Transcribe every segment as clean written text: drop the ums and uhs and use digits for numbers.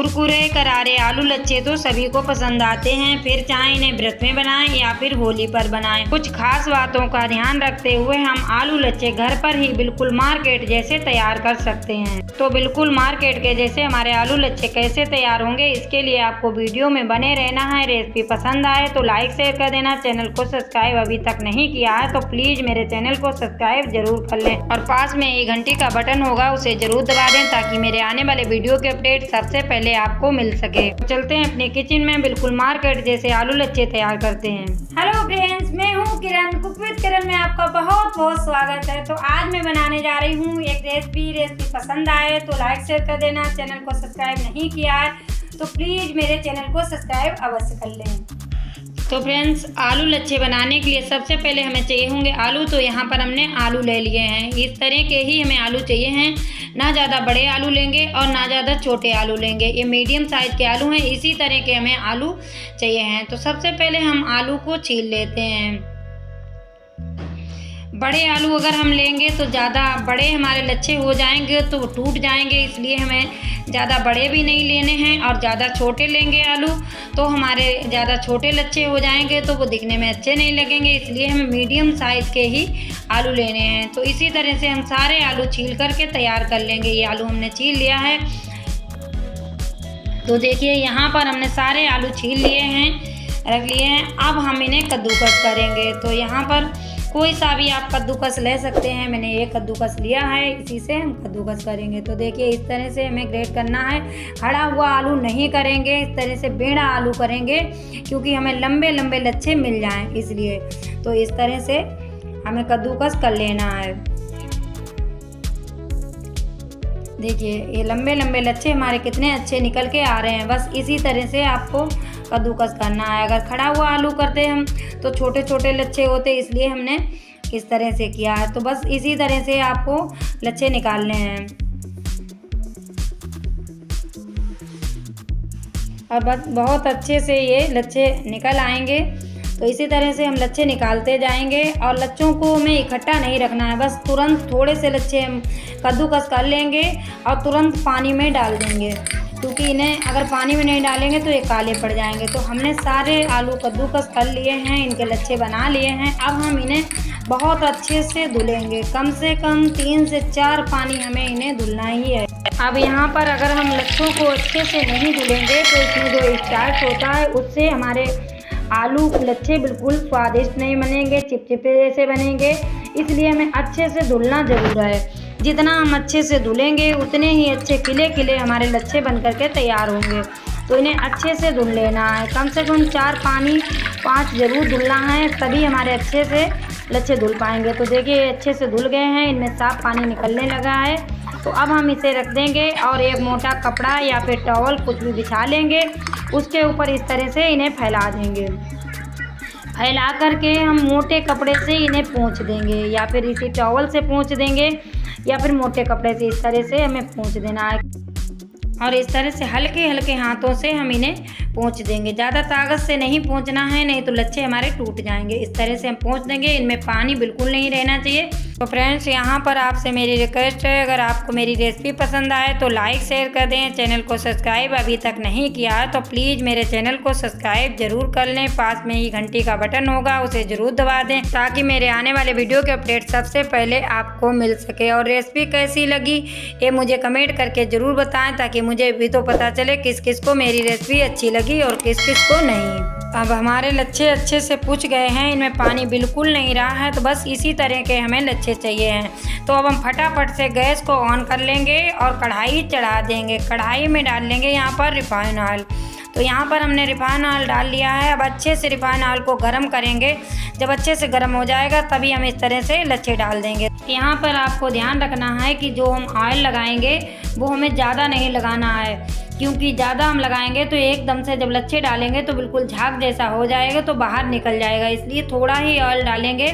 कुरकुरे करारे आलू लच्छे तो सभी को पसंद आते हैं, फिर चाहे इन्हें व्रत में बनाएं या फिर होली पर बनाएं। कुछ खास बातों का ध्यान रखते हुए हम आलू लच्छे घर पर ही बिल्कुल मार्केट जैसे तैयार कर सकते हैं। तो बिल्कुल मार्केट के जैसे हमारे आलू लच्छे कैसे तैयार होंगे, इसके लिए आपको वीडियो में बने रहना है। रेसिपी पसंद आए तो लाइक शेयर कर देना। चैनल को सब्सक्राइब अभी तक नहीं किया है तो प्लीज मेरे चैनल को सब्सक्राइब जरूर कर लें और पास में एक घंटी का बटन होगा उसे जरूर दबा दें ताकि मेरे आने वाले वीडियो के अपडेट सबसे पहले आपको मिल सके। चलते हैं अपने किचन में बिल्कुल मार्केट जैसे आलू लच्छे तैयार करते हैं। हेलो फ्रेंड्स, मैं हूँ किरण। कुक विद किरण में आपका बहुत बहुत स्वागत है। तो आज मैं बनाने जा रही हूँ एक रेसिपी पसंद आए तो लाइक शेयर कर देना। चैनल को सब्सक्राइब नहीं किया है तो प्लीज मेरे चैनल को सब्सक्राइब अवश्य कर लें। तो फ्रेंड्स, आलू लच्छे बनाने के लिए सबसे पहले हमें चाहिए होंगे आलू। तो यहाँ पर हमने आलू ले लिए हैं, इस तरह के ही हमें आलू चाहिए हैं। ना ज़्यादा बड़े आलू लेंगे और ना ज़्यादा छोटे आलू लेंगे, ये मीडियम साइज़ के आलू हैं। इसी तरह के हमें आलू चाहिए हैं। तो सबसे पहले हम आलू को छील लेते हैं। बड़े आलू अगर हम लेंगे तो ज़्यादा बड़े हमारे लच्छे हो जाएंगे तो टूट जाएंगे, इसलिए हमें ज़्यादा बड़े भी नहीं लेने हैं। और ज़्यादा छोटे लेंगे आलू तो हमारे ज़्यादा छोटे लच्छे हो जाएंगे तो वो दिखने में अच्छे नहीं लगेंगे, इसलिए हमें मीडियम साइज़ के ही आलू लेने हैं। तो इसी तरह से हम सारे आलू छील करके तैयार कर लेंगे। ये आलू हमने छील लिया है। तो देखिए यहाँ पर हमने सारे आलू छील लिए हैं, रख लिए हैं। अब हम इन्हें कद्दूकस करेंगे। तो यहाँ पर कोई सा भी आप कद्दूकस ले सकते हैं, मैंने ये कद्दूकस लिया है, इसी से हम कद्दूकस करेंगे। तो देखिए इस तरह से हमें ग्रेट करना है। खड़ा हुआ आलू नहीं करेंगे, इस तरह से बेड़ा आलू करेंगे क्योंकि हमें लंबे लंबे लच्छे मिल जाएं, इसलिए। तो इस तरह से हमें कद्दूकस कर लेना है। देखिए ये लंबे लंबे लच्छे हमारे कितने अच्छे निकल के आ रहे हैं। बस इसी तरह से आपको कद्दूकस करना है। अगर खड़ा हुआ आलू करते हम तो छोटे छोटे लच्छे होते, इसलिए हमने इस तरह से किया है। तो बस इसी तरह से आपको लच्छे निकालने हैं और बस बहुत अच्छे से ये लच्छे निकल आएंगे। तो इसी तरह से हम लच्छे निकालते जाएंगे और लच्छों को हमें इकट्ठा नहीं रखना है। बस तुरंत थोड़े से लच्छे हम कद्दूकस कर लेंगे और तुरंत पानी में डाल देंगे, क्योंकि इन्हें अगर पानी में नहीं डालेंगे तो ये काले पड़ जाएंगे। तो हमने सारे आलू कद्दूकस कर लिए हैं, इनके लच्छे बना लिए हैं। अब हम इन्हें बहुत अच्छे से धुलेंगे, कम से कम 3 से 4 पानी हमें इन्हें धुलना ही है। अब यहाँ पर अगर हम लच्छों को अच्छे से नहीं धुलेंगे तो इसमें जो स्टार्च होता है उससे हमारे आलू लच्छे बिल्कुल स्वादिष्ट नहीं बनेंगे, चिपचिपे जैसे बनेंगे। इसलिए हमें अच्छे से धुलना ज़रूर है। जितना हम अच्छे से धुलेंगे उतने ही अच्छे खिले खिले हमारे लच्छे बन करके तैयार होंगे। तो इन्हें अच्छे से धुल लेना है, कम से कम 4 पानी 5 ज़रूर धुलना है, तभी हमारे अच्छे से लच्छे धुल पाएंगे। तो देखिए अच्छे से धुल गए हैं, इनमें साफ पानी निकलने लगा है। तो अब हम इसे रख देंगे और एक मोटा कपड़ा या फिर टॉवल कुछ भी बिछा लेंगे, उसके ऊपर इस तरह से इन्हें फैला देंगे। फैला करके हम मोटे कपड़े से इन्हें पोंछ देंगे या फिर इसी टॉवल से पोंछ देंगे या फिर मोटे कपड़े से इस तरह से हमें पोंछ देना है। और इस तरह से हल्के हल्के हाथों से हम इन्हें पोंछ देंगे। ज़्यादा ताकत से नहीं पोंछना है, नहीं तो लच्छे हमारे टूट जाएंगे। इस तरह से हम पोंछ देंगे, इनमें पानी बिल्कुल नहीं रहना चाहिए। तो फ्रेंड्स, यहाँ पर आपसे मेरी रिक्वेस्ट है, अगर आपको मेरी रेसिपी पसंद आए तो लाइक शेयर कर दें। चैनल को सब्सक्राइब अभी तक नहीं किया है तो प्लीज़ मेरे चैनल को सब्सक्राइब जरूर कर लें। पास में ही घंटी का बटन होगा, उसे ज़रूर दबा दें ताकि मेरे आने वाले वीडियो के अपडेट सबसे पहले आपको मिल सके। और रेसिपी कैसी लगी ये मुझे कमेंट करके ज़रूर बताएँ ताकि मुझे भी तो पता चले किस किस को मेरी रेसिपी अच्छी लगी और किस किस को नहीं। अब हमारे लच्छे अच्छे से पुछ गए हैं, इनमें पानी बिल्कुल नहीं रहा है। तो बस इसी तरह के हमें लच्छे चाहिए हैं। तो अब हम फटाफट से गैस को ऑन कर लेंगे और कढ़ाई चढ़ा देंगे। कढ़ाई में डाल लेंगे यहाँ पर रिफाइन ऑयल। तो यहाँ पर हमने रिफाइन ऑयल डाल लिया है। अब अच्छे से रिफाइन ऑयल को गर्म करेंगे। जब अच्छे से गर्म हो जाएगा तभी हम इस तरह से लच्छे डाल देंगे। यहाँ पर आपको ध्यान रखना है कि जो हम ऑयल लगाएंगे वो हमें ज़्यादा नहीं लगाना है, क्योंकि ज़्यादा हम लगाएंगे तो एकदम से जब लच्छे डालेंगे तो बिल्कुल झाग जैसा हो जाएगा, तो बाहर निकल जाएगा। इसलिए थोड़ा ही ऑयल डालेंगे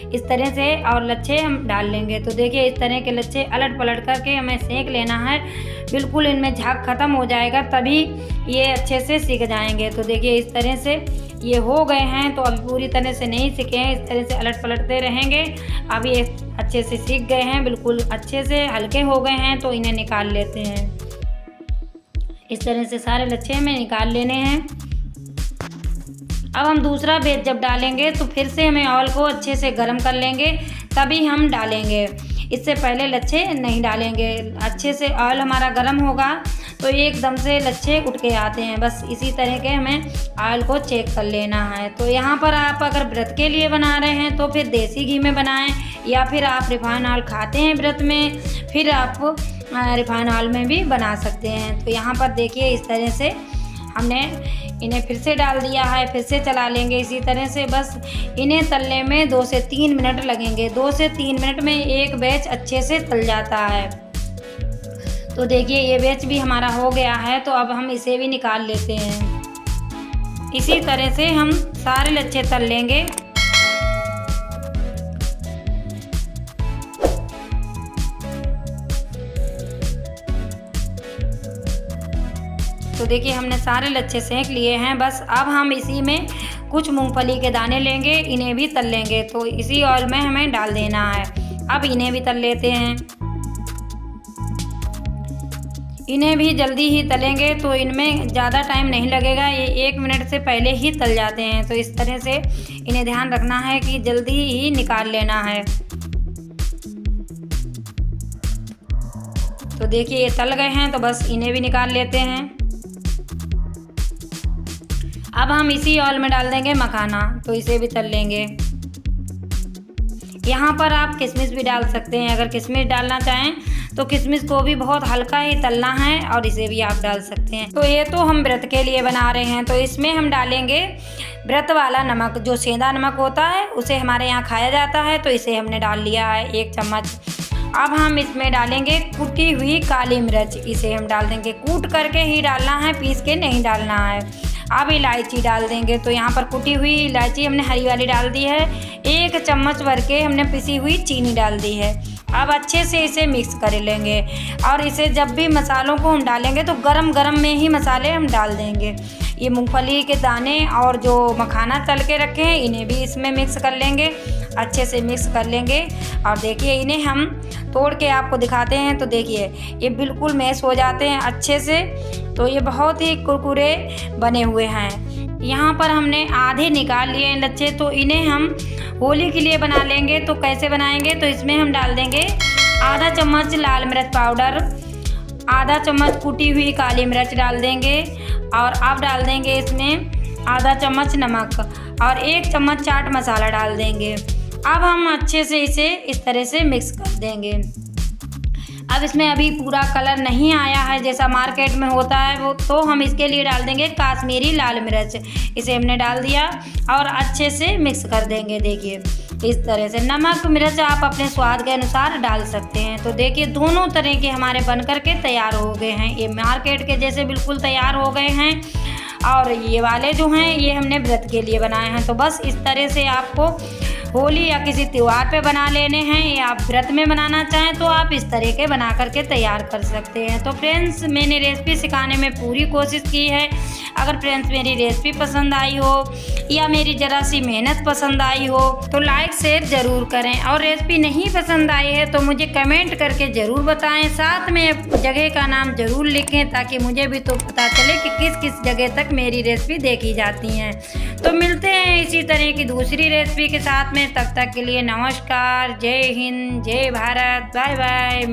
इस तरह से और लच्छे हम डाल लेंगे। तो देखिए इस तरह के लच्छे अलट पलट करके हमें सेंक लेना है। बिल्कुल इनमें झाग ख़त्म हो जाएगा तभी ये अच्छे से सिक जाएंगे। तो देखिए इस तरह से ये हो गए हैं। तो अभी पूरी तरह से नहीं सिके हैं, इस तरह से अलट पलटते रहेंगे। अब ये अच्छे से सिक गए हैं, बिल्कुल अच्छे से हल्के हो गए हैं। तो इन्हें निकाल लेते हैं। इस तरह से सारे लच्छे हमें निकाल लेने हैं। अब हम दूसरा बेच जब डालेंगे तो फिर से हमें ऑयल को अच्छे से गर्म कर लेंगे, तभी हम डालेंगे। इससे पहले लच्छे नहीं डालेंगे। अच्छे से ऑयल हमारा गर्म होगा तो एकदम से लच्छे उठ के आते हैं। बस इसी तरह के हमें ऑयल को चेक कर लेना है। तो यहाँ पर आप अगर व्रत के लिए बना रहे हैं तो फिर देसी घी में बनाएं, या फिर आप रिफाइन ऑयल खाते हैं व्रत में, फिर आप रिफाइन ऑयल में भी बना सकते हैं। तो यहाँ पर देखिए इस तरह से हमने इन्हें फिर से डाल दिया है, फिर से चला लेंगे इसी तरह से। बस इन्हें तलने में 2 से 3 मिनट लगेंगे। 2 से 3 मिनट में एक बैच अच्छे से तल जाता है। तो देखिए ये बैच भी हमारा हो गया है, तो अब हम इसे भी निकाल लेते हैं। इसी तरह से हम सारे लच्छे तल लेंगे। तो देखिए हमने सारे लच्छे सेंक लिए हैं। बस अब हम इसी में कुछ मूंगफली के दाने लेंगे, इन्हें भी तल लेंगे। तो इसी ऑयल में हमें डाल देना है। अब इन्हें भी तल लेते हैं। इन्हें भी जल्दी ही तलेंगे, तो इनमें ज़्यादा टाइम नहीं लगेगा। ये 1 मिनट से पहले ही तल जाते हैं। तो इस तरह से इन्हें ध्यान रखना है कि जल्दी ही निकाल लेना है। तो देखिए ये तल गए हैं, तो बस इन्हें भी निकाल लेते हैं। अब हम इसी ऑयल में डाल देंगे मखाना, तो इसे भी तल लेंगे। यहाँ पर आप किशमिश भी डाल सकते हैं। अगर किशमिश डालना चाहें तो किशमिश को भी बहुत हल्का ही तलना है, और इसे भी आप डाल सकते हैं। तो ये तो हम व्रत के लिए बना रहे हैं, तो इसमें हम डालेंगे व्रत वाला नमक, जो सेंधा नमक होता है उसे हमारे यहाँ खाया जाता है। तो इसे हमने डाल लिया है 1 चम्मच। अब हम इसमें डालेंगे कुटी हुई काली मिर्च, इसे हम डाल देंगे। कूट करके ही डालना है, पीस के नहीं डालना है। अब इलायची डाल देंगे। तो यहाँ पर कुटी हुई इलायची हमने हरी वाली डाल दी है। 1 चम्मच भर के हमने पिसी हुई चीनी डाल दी है। अब अच्छे से इसे मिक्स कर लेंगे, और इसे जब भी मसालों को हम डालेंगे तो गरम गरम में ही मसाले हम डाल देंगे। ये मूंगफली के दाने और जो मखाना तल के रखे हैं इन्हें भी इसमें मिक्स कर लेंगे। अच्छे से मिक्स कर लेंगे, और देखिए इन्हें हम तोड़ के आपको दिखाते हैं। तो देखिए ये बिल्कुल मैश हो जाते हैं अच्छे से। तो ये बहुत ही कुरकुरे बने हुए हैं। यहाँ पर हमने आधे निकाल लिए हैं लच्छे, तो इन्हें हम होली के लिए बना लेंगे। तो कैसे बनाएंगे, तो इसमें हम डाल देंगे आधा चम्मच लाल मिर्च पाउडर, आधा चम्मच कुटी हुई काली मिर्च डाल देंगे, और अब डाल देंगे इसमें आधा चम्मच नमक, और 1 चम्मच चाट मसाला डाल देंगे। अब हम अच्छे से इसे इस तरह से मिक्स कर देंगे। अब इसमें अभी पूरा कलर नहीं आया है जैसा मार्केट में होता है वो, तो हम इसके लिए डाल देंगे काश्मीरी लाल मिर्च। इसे हमने डाल दिया और अच्छे से मिक्स कर देंगे। देखिए इस तरह से नमक मिर्च आप अपने स्वाद के अनुसार डाल सकते हैं। तो देखिए दोनों तरह के हमारे बन कर के तैयार हो गए हैं। ये मार्केट के जैसे बिल्कुल तैयार हो गए हैं, और ये वाले जो हैं ये हमने व्रत के लिए बनाए हैं। तो बस इस तरह से आपको होली या किसी त्यौहार पे बना लेने हैं, या आप व्रत में बनाना चाहें तो आप इस तरह के बना करके तैयार कर सकते हैं। तो फ्रेंड्स मैंने रेसिपी सिखाने में पूरी कोशिश की है। अगर फ्रेंड्स मेरी रेसिपी पसंद आई हो या मेरी ज़रा सी मेहनत पसंद आई हो तो लाइक शेयर ज़रूर करें, और रेसिपी नहीं पसंद आई है तो मुझे कमेंट करके ज़रूर बताएं। साथ में जगह का नाम ज़रूर लिखें, ताकि मुझे भी तो पता चले कि किस किस जगह तक मेरी रेसिपी देखी जाती हैं। तो मिलते हैं इसी तरह की दूसरी रेसिपी के साथ में। तब तक के लिए नमस्कार, जय हिंद, जय भारत, बाय बाय।